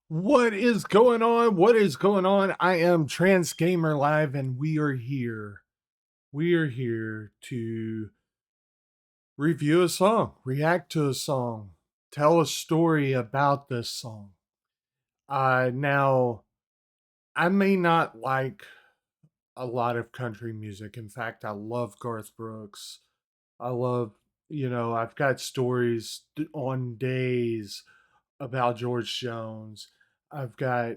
What is going on? What is going on? I am Trans Gamer Live, and we are here. We are here to review a song, react to a song, tell a story about this song. Now, I may not like a lot of country music. In fact, I love Garth Brooks. I love, I've got stories on days about George Jones. I've got,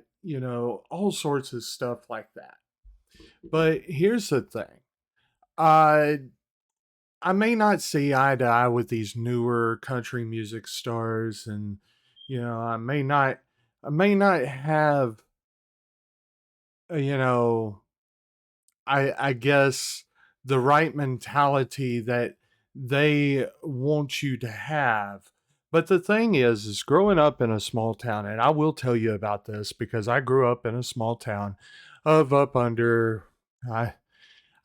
all sorts of stuff like that. But here's the thing. Uh I may not see eye to eye with these newer country music stars, and I may not have you know I guess the right mentality that they want you to have. But the thing is growing up in a small town, and I will tell you about this because I grew up in a small town of up under.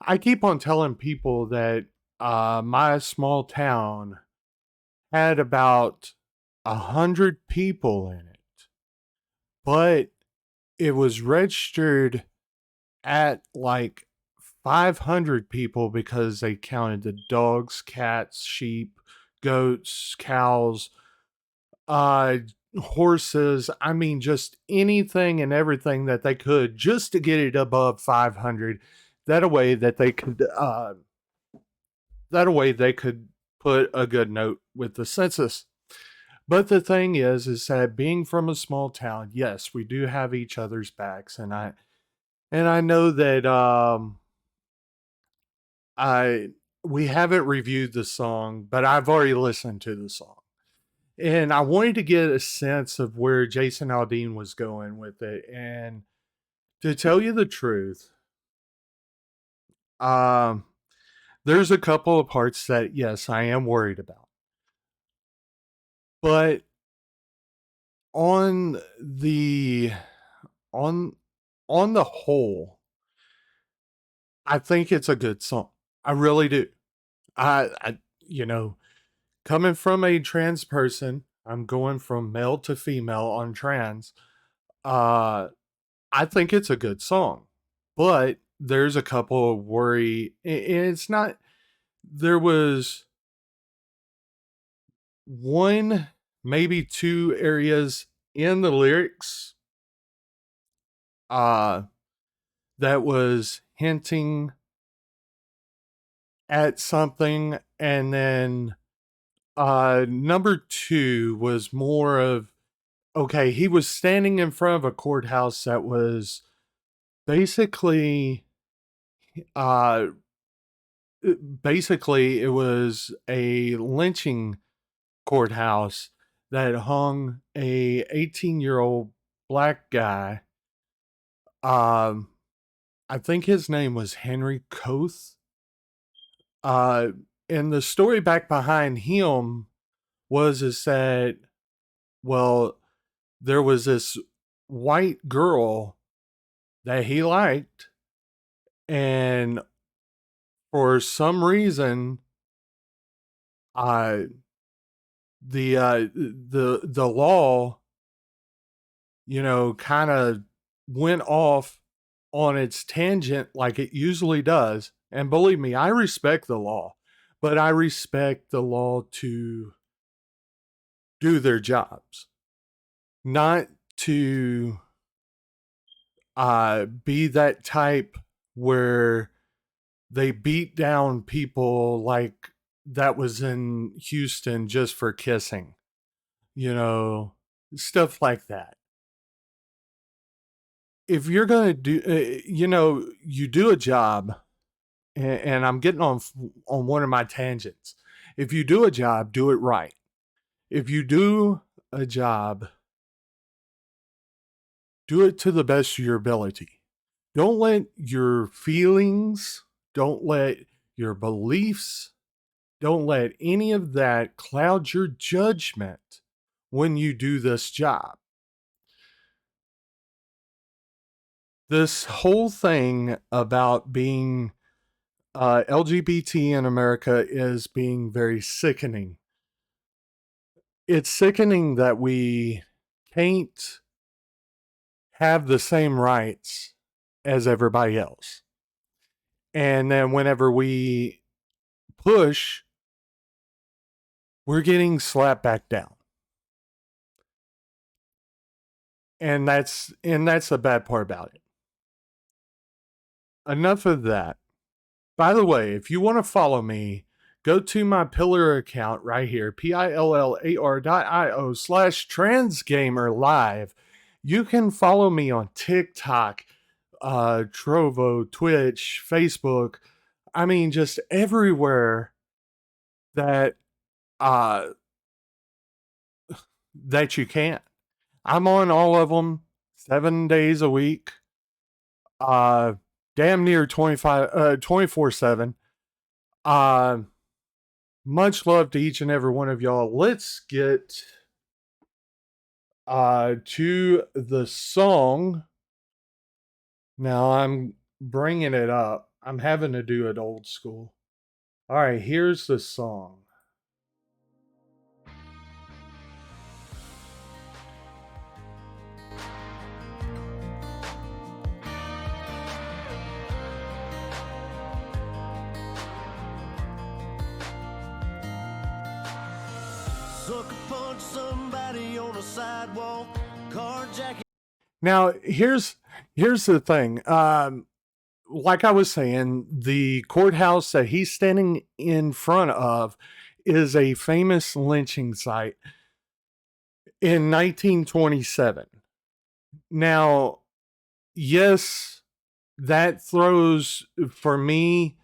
I keep on telling people that my small town had about 100 people in it, but it was registered at like 500 people because they counted the dogs, cats, sheep, goats, cows, uh, horses. I mean, just anything and everything that they could just to get it above 500. That way that they could, that way they could put a good note with the census. But the thing is that being from a small town, yes, we do have each other's backs, and I know that I we haven't reviewed the song, but I've already listened to the song. And I wanted to get a sense of where Jason Aldean was going with it. And to tell you the truth, um, there's a couple of parts that yes, I am worried about. But on the on on the whole, I think it's a good song. I really do. I you know, coming from a trans person, I'm going from male to female on trans. Uh, I think it's a good song, but there's a couple of worry. It's not. There was one, maybe two areas in the lyrics, uh, that was hinting at something, and then number two was more of okay, he was standing in front of a courthouse that was basically uh basically it was a lynching courthouse that hung a 18-year-old black guy. um I think his name was Henry Koth. uh and the story back behind him was is that, well, there was this white girl that he liked, and for some reason, uh, the law, kind of went off on its tangent like it usually does. And believe me, I respect the law, but I respect the law to do their jobs, not to be that type where they beat down people like that was in Houston just for kissing, you know, stuff like that. If you're going to do, you do a job, and I'm getting on one of my tangents. If you do a job, do it right. If you do a job, do it to the best of your ability. Don't let your feelings, don't let your beliefs, don't let any of that cloud your judgment when you do this job. This whole thing about being LGBT in America is being very sickening. It's sickening that we can't. have the same rights as everybody else. And then whenever we push, we're getting slapped back down. And that's the bad part about it. Enough of that. By the way, if you want to follow me, go to my Pillar account right here, pillar.io/transgamerlive. You can follow me on TikTok, Trovo, Twitch, Facebook. I mean, just everywhere that that you can. I'm on all of them 7 days a week. Damn near 24/7. Much love to each and every one of y'all. Let's get to the song. Now I'm bringing it up. I'm having to do it old school. All right, here's the song. Sucker punch somebody on a sidewalk, carjacking. Now, here's the thing. Like I was saying, the courthouse that he's standing in front of is a famous lynching site in 1927. Now, yes, that throws, for me,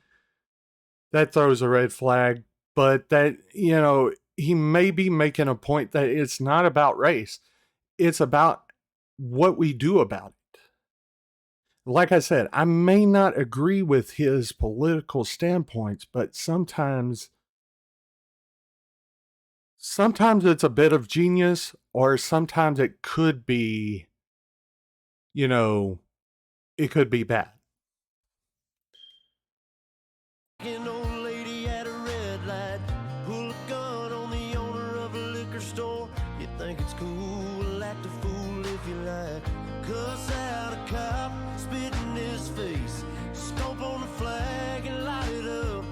that throws a red flag, but that, he may be making a point that it's not about race. It's about what we do about it. Like I said, I may not agree with his political standpoints, but sometimes it's a bit of genius, or sometimes it could be, it could be bad. An old lady at a red light, pull a gun on the owner of a liquor store. You think it's cool, act a fool if you like. Cuss out a cop, spit in his face, stomp on the flag and light it up.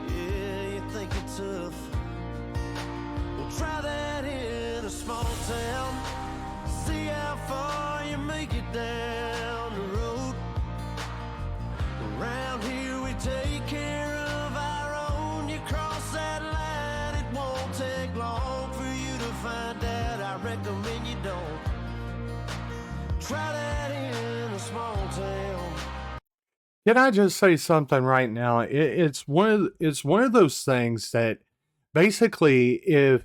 Yeah, you think it's tough. Well, try that in a small town. See how far you make it down the road. Around here we take care of our own. You cross that line, it won't take long for you to find out. I recommend you don't. Try that in a small town. Can I just say something right now? It's one of those things that basically, if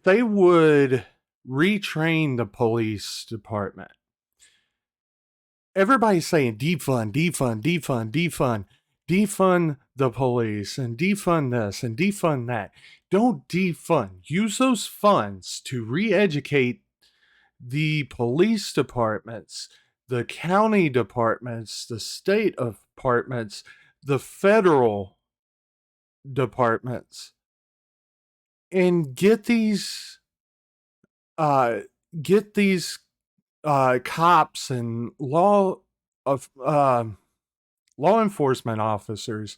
they would retrain the police department, everybody's saying defund, defund, defund, defund, defund the police and defund this and defund that. Don't defund. Use those funds to re-educate the police departments, the county departments, the state departments, the federal departments, and get these cops and law enforcement officers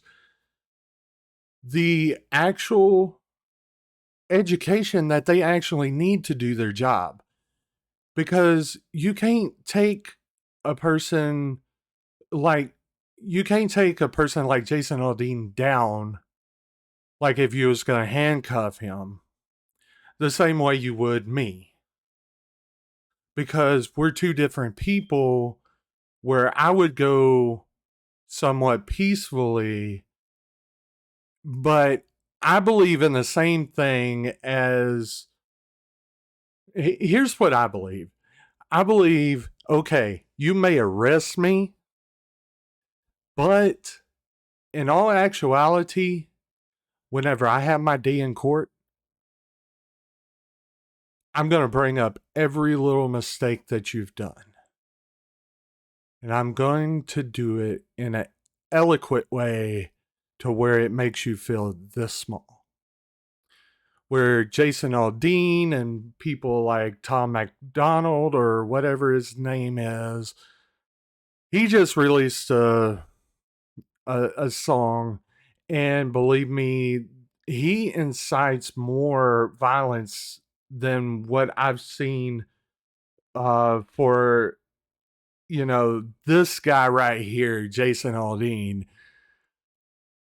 the actual education that they actually need to do their job. Because you can't take a person like Jason Aldean down, like if you was going to handcuff him, the same way you would me. Because we're two different people, where I would go somewhat peacefully, but I believe in the same thing as... Here's what I believe. I believe, okay, you may arrest me, but in all actuality, whenever I have my day in court, I'm going to bring up every little mistake that you've done. And I'm going to do it in an eloquent way to where it makes you feel this small. where Jason Aldean and people like Tom MacDonald or whatever his name is, he just released a song, and believe me, he incites more violence than what I've seen for this guy right here, Jason Aldean.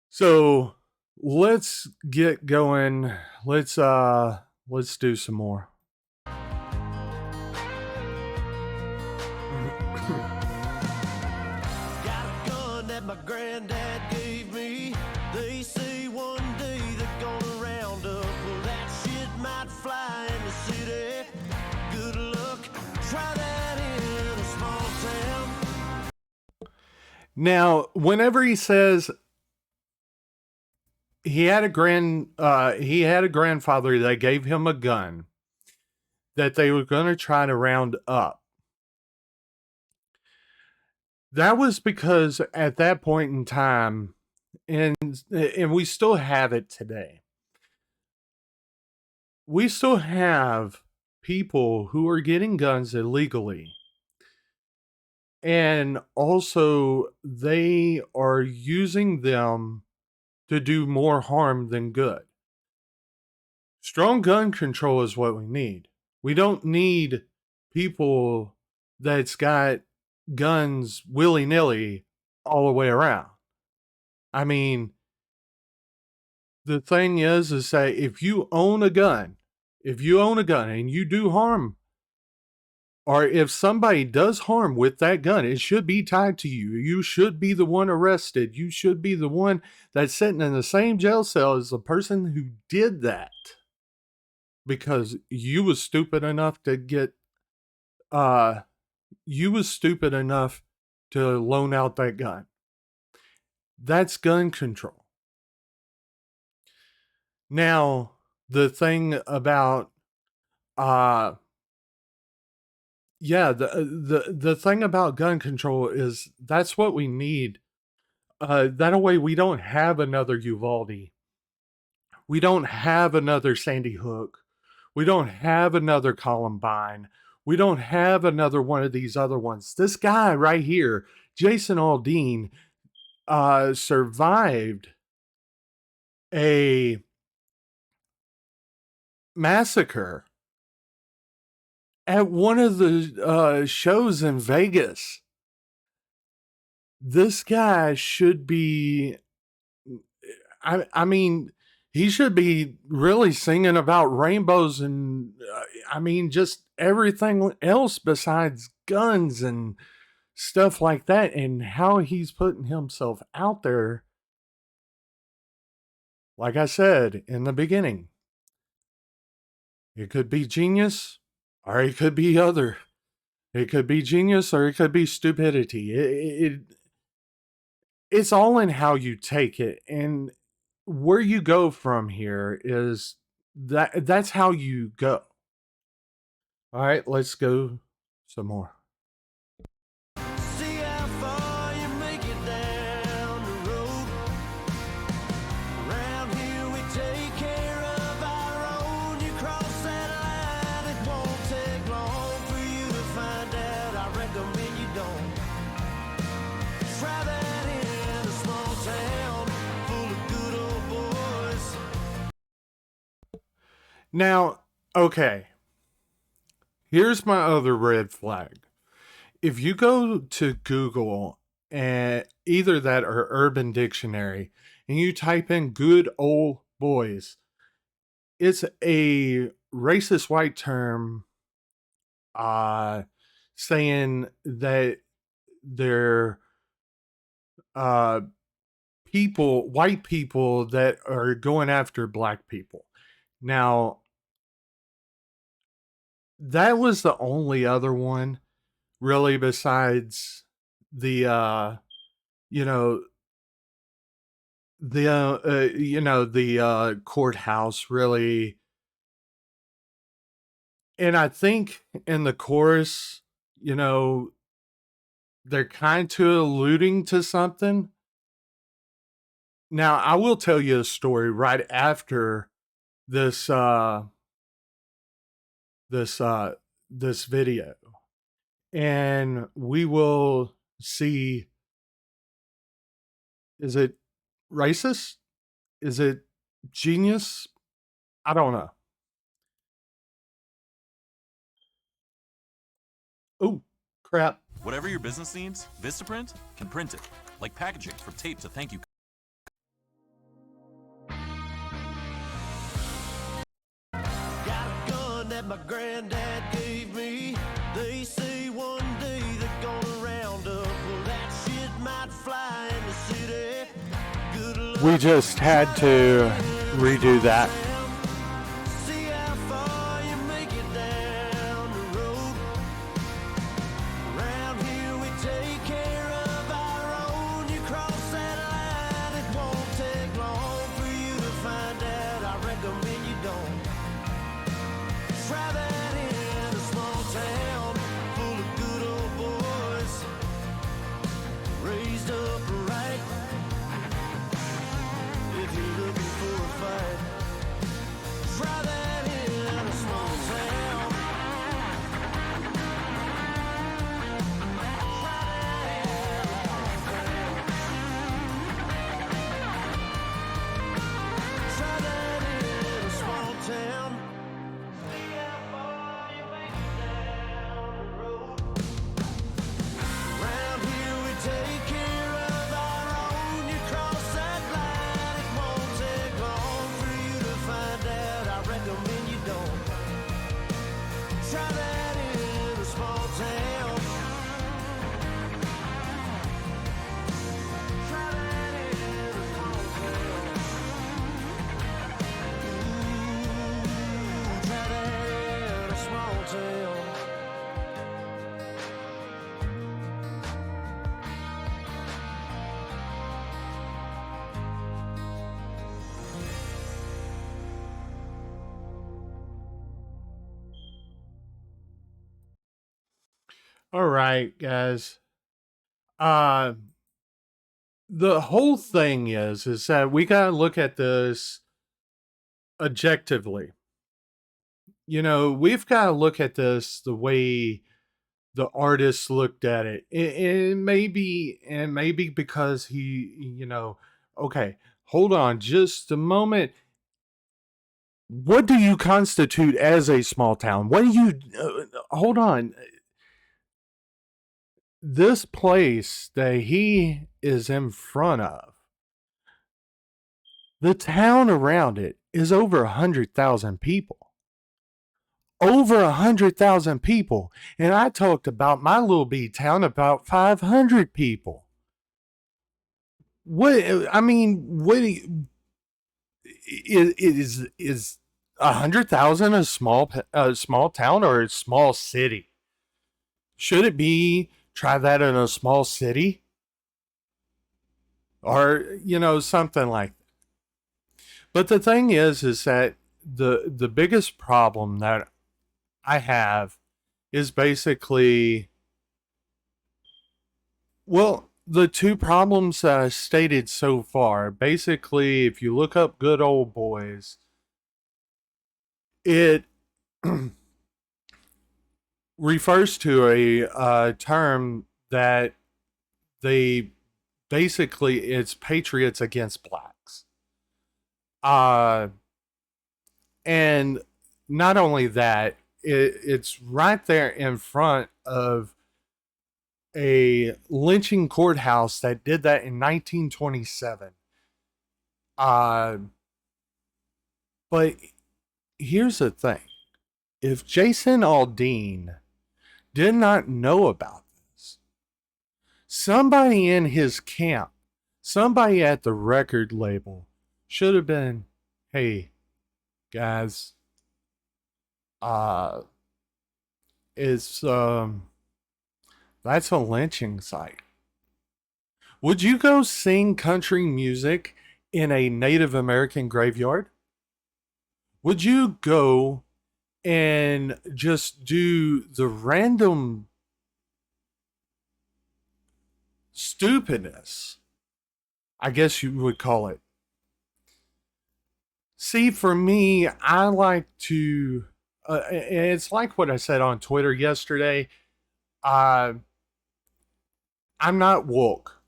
So let's get going. Let's do some more. Got a gun that my granddad gave me. They say one day they're gonna round up. Well, that shit might fly in the city. Good luck, try that in a small town. Now, whenever he says he had a grandfather that gave him a gun that they were going to try to round up, that was because at that point in time, and we still have it today, we still have people who are getting guns illegally, and also they are using them to do more harm than good. Strong gun control is what we need. We don't need people that's got guns willy-nilly all the way around. I mean, the thing is that if you own a gun and you do harm, or if somebody does harm with that gun, it should be tied to you. You should be the one arrested. You should be the one that's sitting in the same jail cell as the person who did that, because you was stupid enough to loan out that gun. That's gun control. Now, the thing about the thing about gun control is that's what we need. That way we don't have another Uvalde. We don't have another Sandy Hook. We don't have another Columbine. We don't have another one of these other ones. This guy right here, Jason Aldean, survived a massacre at one of the shows in Vegas. This guy should be, I mean, he should be really singing about rainbows and, just everything else besides guns and stuff like that, and how he's putting himself out there. Like I said in the beginning, it could be genius or it could be other. It could be genius or it could be stupidity. It's all in how you take it, and where you go from here is that's how you go. All right, let's go some more. See how far you make it down the road. Around here we take care of our own. You cross that line, it won't take long for you to find out. I recommend you don't. Try that in a small town full of good old boys. Now, okay, here's my other red flag. If you go to Google and either that or Urban Dictionary and you type in good old boys, it's a racist white term saying that they're uh, white people that are going after black people. Now, that was the only other one really besides the you know the courthouse, really. And I think in the chorus, they're kind of alluding to something. Now, I will tell you a story right after this this this video, and we will see, is it racist? Is it genius? I don't know. Oh, crap. Whatever your business needs, Vistaprint can print it. Like packaging from tape to thank you. Got a gun that my granddad gave me. They say one day they're gonna round up. Well, that shit might fly in the city. Good luck. We just had to redo that. See how far you make it down the road. Around here we take care of our own. You cross that line, it won't take long for you to find out. I recommend you don't. Try that in a small town full of good old boys, raised up right. If you're looking for a fight, try that in a small town. Try that in a small town. See how far you make it down the road. Around here we take care of our own. You cross that line, it won't take long for you to find out. I recommend you don't. Try that in a small town. Try that in a small town. Try that in a small town. All right, guys. Uh the whole thing is that we got to look at this objectively. You know, we've got to look at this the way the artist looked at it. And maybe because okay, hold on just a moment. What do you constitute as a small town? What do you hold on? This place that he is in front of, the town around it is over 100,000 people. Over 100,000 people. And I talked about my little bitty town, about 500 people. What, I mean, what is 100,000 a small town or a small city? Should it be try that in a small city? Or, something like that. But the thing is that the biggest problem that I have is basically, well, the two problems that I stated so far. Basically, if you look up Good Old Boys, it refers to a term that they basically, it's patriots against blacks. And not only that, it's right there in front of a lynching courthouse that did that in 1927. But here's the thing. If Jason Aldean did not know about this, somebody in his camp, somebody at the record label should have been, hey, guys, it's that's a lynching site. Would you go sing country music in a Native American graveyard? Would you go and just do the random stupidness, I guess you would call it, See, for me, I like to. It's like what I said on Twitter yesterday. Uh, I'm not woke.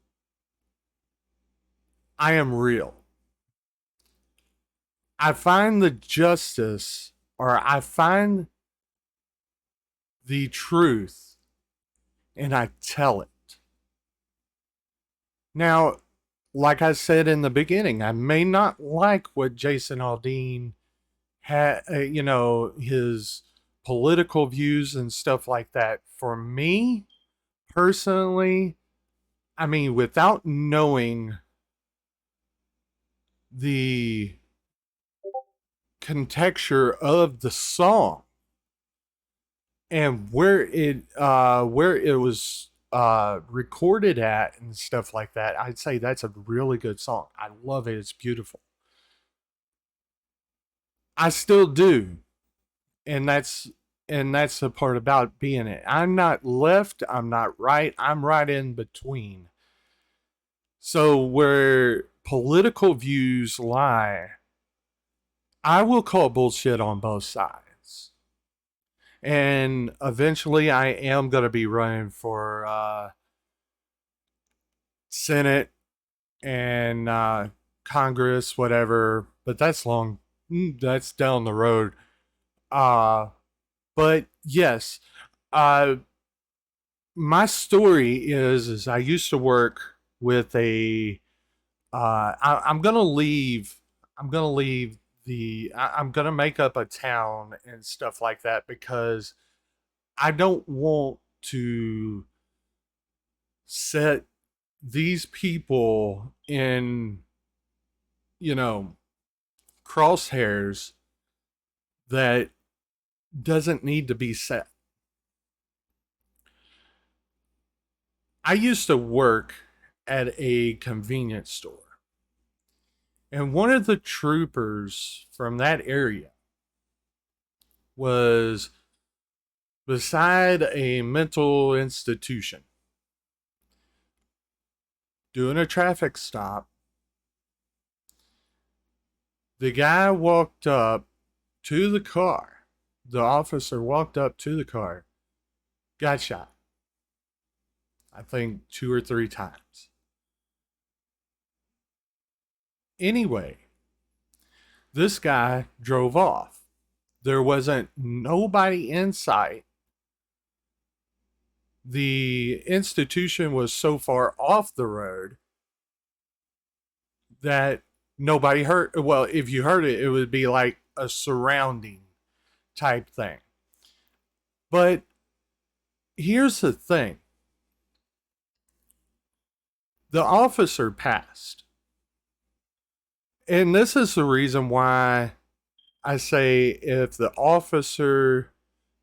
I am real. I find the justice, or I find the truth, and I tell it. Now, like I said in the beginning, I may not like what Jason Aldean had, his political views and stuff like that. For me personally, I mean, without knowing the contexture of the song and where it was recorded at and stuff like that, I'd say that's a really good song. I love it. It's beautiful. I still do, and that's the part about being it. I'm not left. I'm not right. I'm right in between. So where political views lie, I will call bullshit on both sides. And eventually I am going to be running for Senate and Congress, whatever. But that's that's down the road. Uh, but yes, uh, my story is I used to work with a. I'm gonna leave. I'm gonna leave I'm gonna make up a town and stuff like that because I don't want to set these people in, you know, crosshairs that doesn't need to be set. I used to work at a convenience store, and one of the troopers from that area was beside a mental institution doing a traffic stop. The guy walked up to the car. The officer walked up to the car, got shot. I think 2 or 3 times. Anyway, this guy drove off. There wasn't nobody in sight. The institution was so far off the road that nobody heard. Well, if you heard it, it would be like a surrounding type thing. But here's the thing, the officer passed. And this is the reason why I say if the officer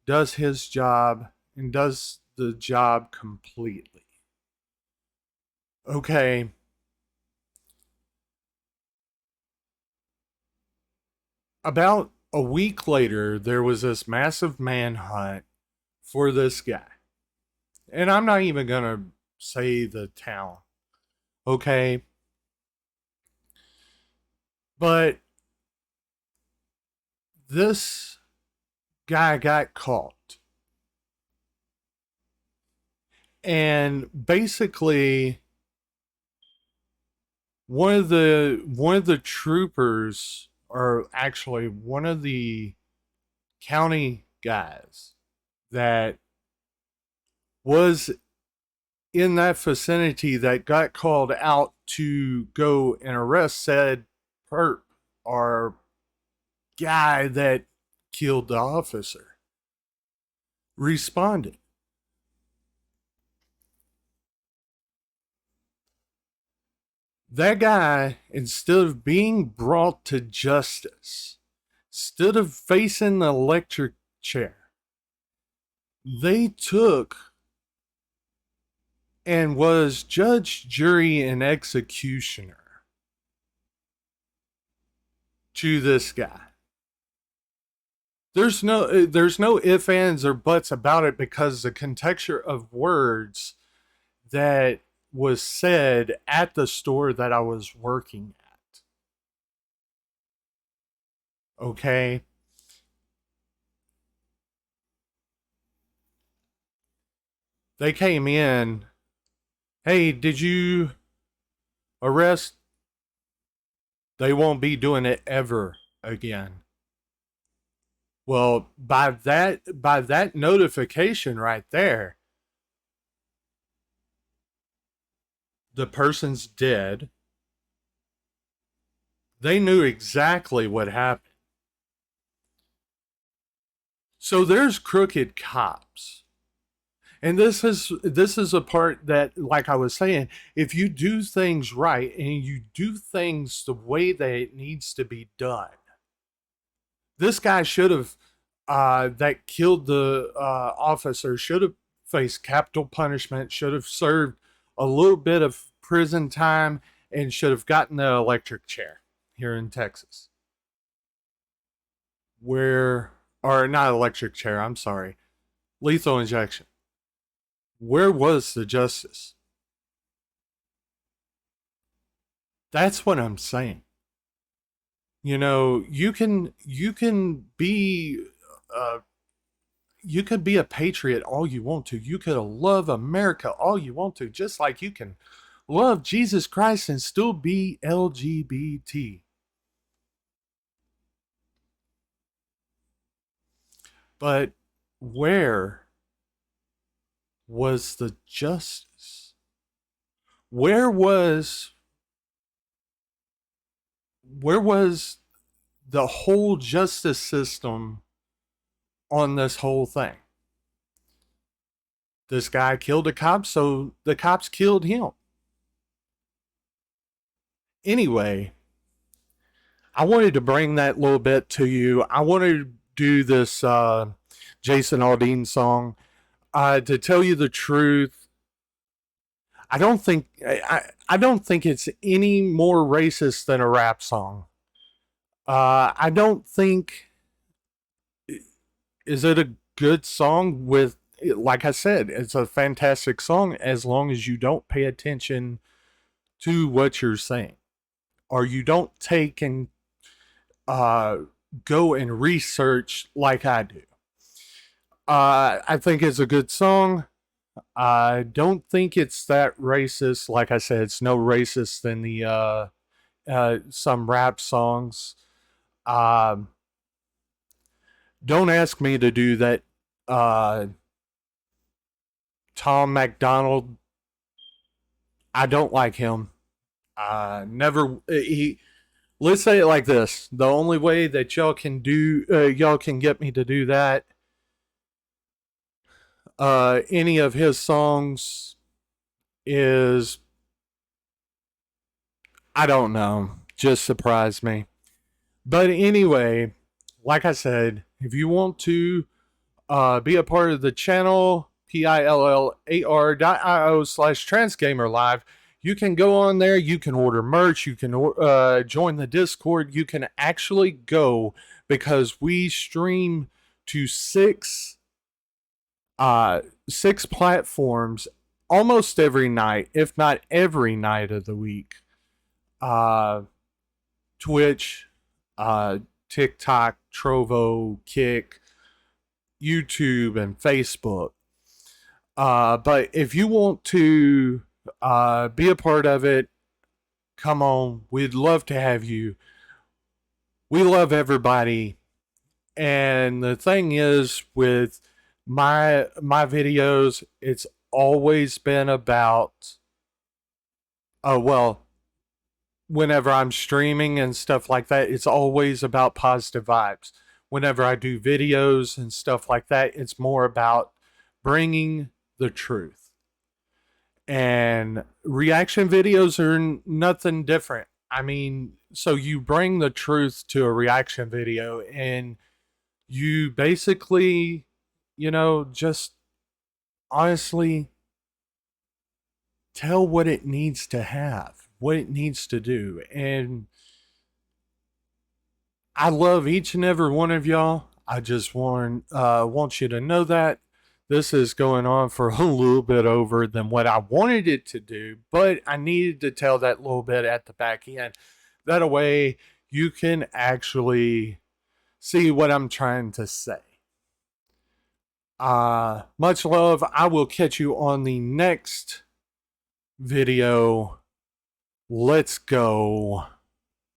does his job and does the job completely. Okay. About a week later, there was this massive manhunt for this guy. And I'm not even going to say the town. Okay. But this guy got caught. And basically one of the troopers, or actually one of the county guys that was in that vicinity that got called out to go and arrest said perp or guy that killed the officer responded. That guy, instead of being brought to justice, instead of facing the electric chair, they took and was judge, jury, and executioner to this guy. There's no ifs, ands, or buts about it because the contexture of words that was said at the store that I was working at. Okay. They came in. Hey, did you arrest? They won't be doing it ever again. Well, by that notification right there, the person's dead. They knew exactly what happened. So there's crooked cops. And this is a part that, like I was saying, if you do things right and you do things the way that it needs to be done, this guy should have that killed the officer should have faced capital punishment, should have served a little bit of prison time, and should have gotten the electric chair here in Texas. Where, or not electric chair, I'm sorry, lethal injection. Where was the justice? That's what I'm saying. Uh, you could be a patriot all you want to. You could love America all you want to, just like you can love Jesus Christ and still be LGBT. But where was the justice? Where was where was the whole justice system on this whole thing? This guy killed a cop, so the cops killed him. Anyway, I wanted to bring that little bit to you. I wanted to do this Jason Aldean song. To tell you the truth, I don't think it's any more racist than a rap song. I don't think, is it a good song with, like I said, it's a fantastic song as long as you don't pay attention to what you're saying, or you don't take and uh, go and research like I do. I think it's a good song. I don't think it's that racist. Like I said, it's no racist than the some rap songs. Um, don't ask me to do that. Tom McDonald, I don't like him. Never he. Let's say it like this: the only way that y'all can get me to do that, any of his songs is, I don't know, just surprise me. But anyway, like I said, if you want to be a part of the channel, pillar.io/transgamerlive, you can go on there, you can order merch, you can join the Discord, you can actually go, because we stream to six platforms almost every night, if not every night of the week. Twitch, TikTok, Trovo, Kick, YouTube, and Facebook. But if you want to be a part of it, come on. We'd love to have you. We love everybody. And the thing is, with my videos, it's always been about, well, whenever I'm streaming and stuff like that, it's always about positive vibes. Whenever I do videos and stuff like that, it's more about bringing the truth. And reaction videos are nothing different. I mean, so you bring the truth to a reaction video, and you basically, just honestly tell what it needs to have, what it needs to do. And I love each and every one of y'all. I just want you to know that this is going on for a little bit over than what I wanted it to do, but I needed to tell that little bit at the back end. That way you can actually see what I'm trying to say. Much love. I will catch you on the next video. Let's go.